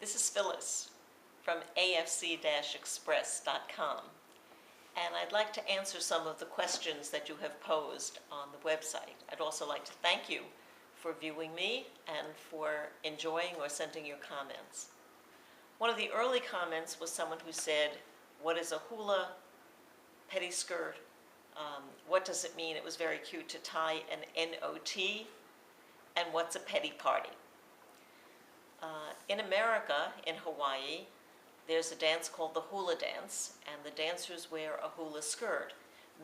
This is Phyllis from afc-express.com, and I'd like to answer some of the questions that you have posed on the website. I'd also like to thank you for viewing me and for enjoying or sending your comments. One of the early comments was someone who said, "What is a hula pettiskirt? What does it mean?" It was very cute to tie an N-O-T, and what's a petty party? In America, in Hawaii, there's a dance called the hula dance, and the dancers wear a hula skirt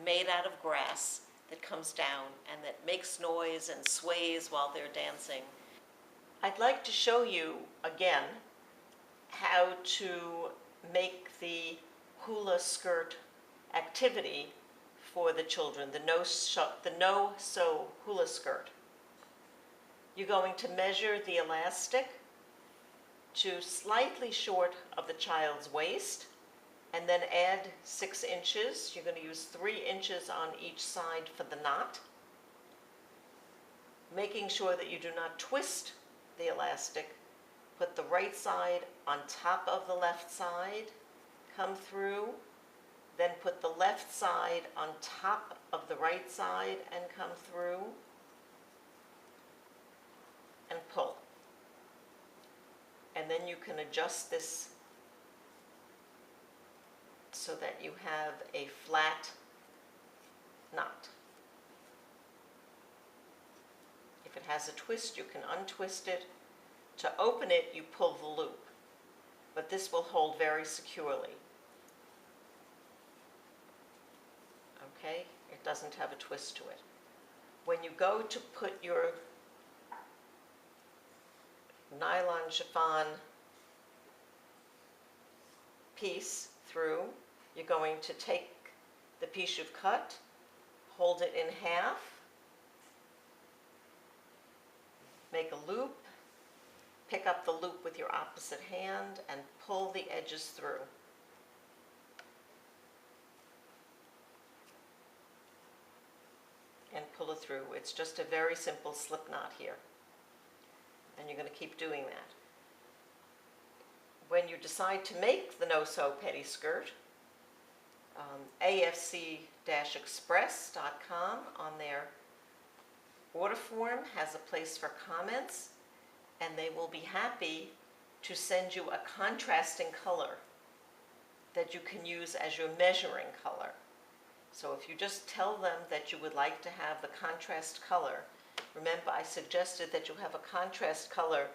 made out of grass that comes down and that makes noise and sways while they're dancing. I'd like to show you again how to make the hula skirt activity for the children, the no-sew hula skirt. You're going to measure the elastic to slightly short of the child's waist, and then add 6 inches. You're going to use 3 inches on each side for the knot, making sure that you do not twist the elastic. Put the right side on top of the left side, come through, then put the left side on top of the right side and come through, and pull. And then you can adjust this so that you have a flat knot. If it has a twist, you can untwist it. To open it, you pull the loop, but this will hold very securely. Okay? It doesn't have a twist to it. When you go to put your nylon chiffon piece through, you're going to take the piece you've cut, hold it in half, make a loop, pick up the loop with your opposite hand and pull the edges through. And pull it through. It's just a very simple slip knot here. And you're going to keep doing that. When you decide to make the no-sew pettiskirt, afc-express.com on their order form has a place for comments, and they will be happy to send you a contrasting color that you can use as your measuring color. So if you just tell them that you would like to have the contrast color, remember I suggested that you have a contrast color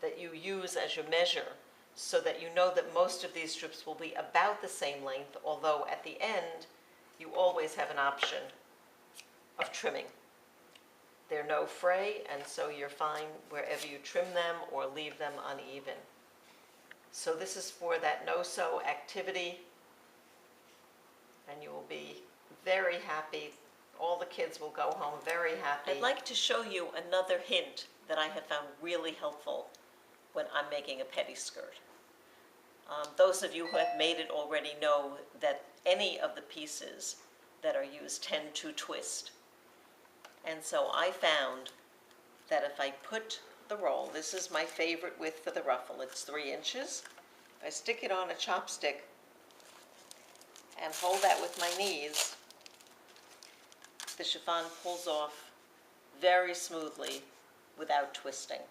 that you use as your measure, so that you know that most of these strips will be about the same length, although at the end you always have an option of trimming. They're no fray, and so you're fine wherever you trim them or leave them uneven. So this is for that no-sew activity, and you will be very happy. All the kids will go home very happy. I'd like to show you another hint that I have found really helpful when I'm making a pettiskirt. Those of you who have made it already know that any of the pieces that are used tend to twist. And so I found that if I put the roll, this is my favorite width for the ruffle, it's 3 inches. If I stick it on a chopstick and hold that with my knees, the chiffon pulls off very smoothly without twisting.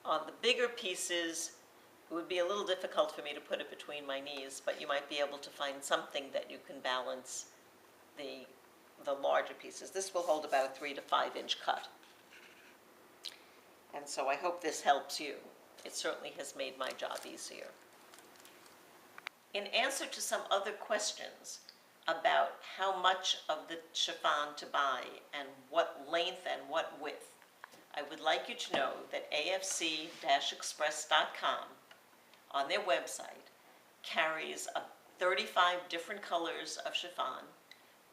On the bigger pieces, it would be a little difficult for me to put it between my knees, but you might be able to find something that you can balance the larger pieces. This will hold about a 3 to 5 inch cut. And so I hope this helps you. It certainly has made my job easier. In answer to some other questions about how much of the chiffon to buy and what length and what width, I would like you to know that afc-express.com on their website carries 35 different colors of chiffon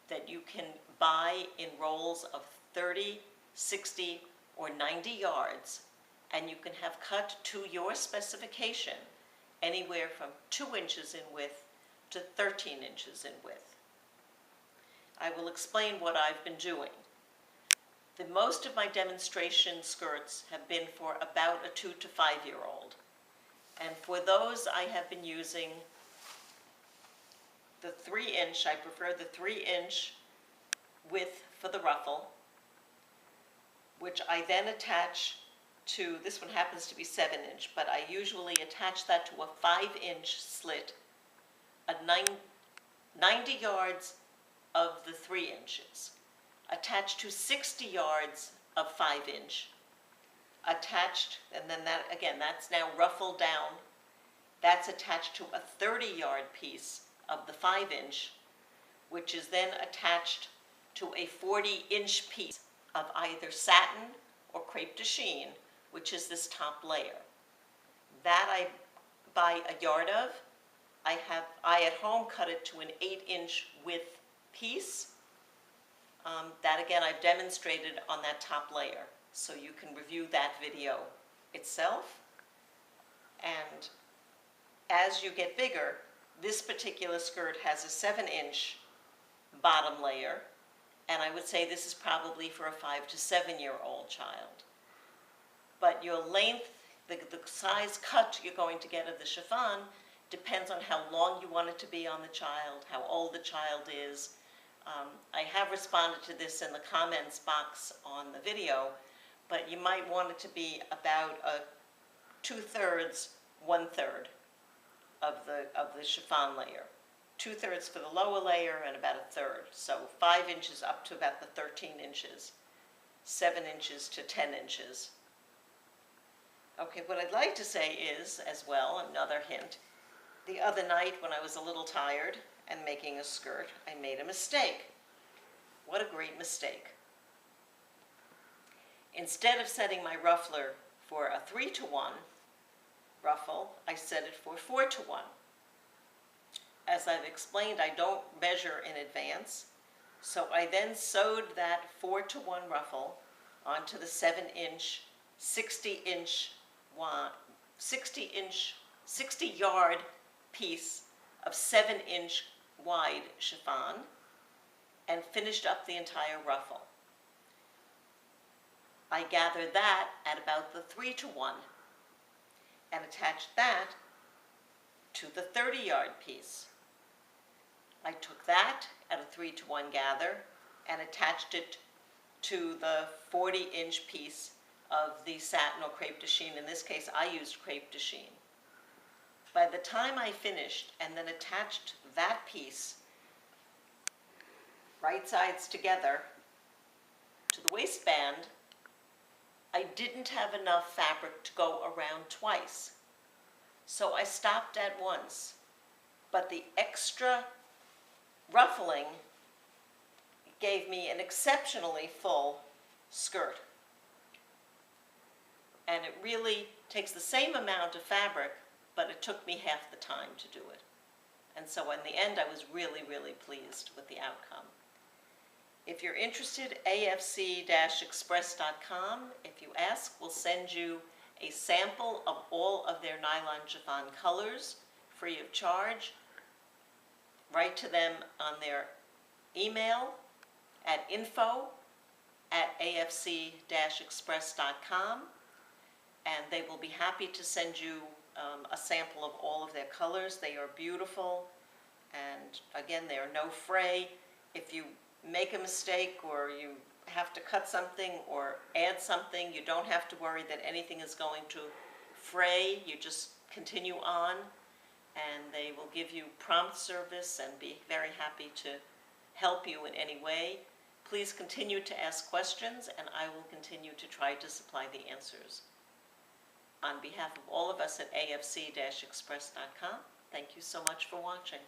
that you can buy in rolls of 30, 60, or 90 yards, and you can have cut to your specification anywhere from 2 inches in width to 13 inches in width. I will explain what I've been doing. Most of my demonstration skirts have been for about a 2 to 5-year-old. And for those, I have been using the 3-inch, I prefer the 3-inch width for the ruffle, which I then attach to, this one happens to be 7-inch, but I usually attach that to a 5-inch slit, 90 yards of the 3 inches, attached to 60 yards of 5-inch, attached, and then that, again, that's now ruffled down. That's attached to a 30-yard piece of the 5-inch, which is then attached to a 40-inch piece of either satin or crepe de chine, which is this top layer. That I buy a yard of. I at home cut it to an 8-inch width piece. That again I've demonstrated on that top layer, so you can review that video itself. And as you get bigger, this particular skirt has a 7-inch bottom layer, and I would say this is probably for a 5 to 7-year-old child. But your length, the size cut you're going to get of the chiffon depends on how long you want it to be on the child, how old the child is. I have responded to this in the comments box on the video, but you might want it to be about a 2/3, 1/3 of the chiffon layer. 2/3 for the lower layer and about 1/3. So 5 inches up to about the 13 inches, 7 inches to 10 inches. Okay, what I'd like to say is, as well, another hint, the other night when I was a little tired and making a skirt, I made a mistake. What a great mistake. Instead of setting my ruffler for a 3-to-1 ruffle, I set it for 4-to-1. As I've explained, I don't measure in advance, so I then sewed that 4-to-1 ruffle onto the 7-inch, 60-yard piece of 7-inch wide chiffon and finished up the entire ruffle. I gathered that at about the 3-to-1 and attached that to the 30-yard piece. I took that at a 3-to-1 gather and attached it to the 40-inch piece of the satin or crepe de chine. In this case, I used crepe de chine. By the time I finished and then attached that piece, right sides together, to the waistband, I didn't have enough fabric to go around twice. So I stopped at once. But the extra ruffling gave me an exceptionally full skirt. And it really takes the same amount of fabric, but it took me half the time to do it. And so in the end, I was really, really pleased with the outcome. If you're interested, afc-express.com, if you ask, we'll send you a sample of all of their nylon chiffon colors, free of charge. Write to them on their email at info@afc-express.com, and they will be happy to send you a sample of all of their colors. They are beautiful, and again, they are no fray. If you make a mistake or you have to cut something or add something, you don't have to worry that anything is going to fray. You just continue on, and they will give you prompt service and be very happy to help you in any way. Please continue to ask questions, and I will continue to try to supply the answers. On behalf of all of us at afc-express.com, thank you so much for watching.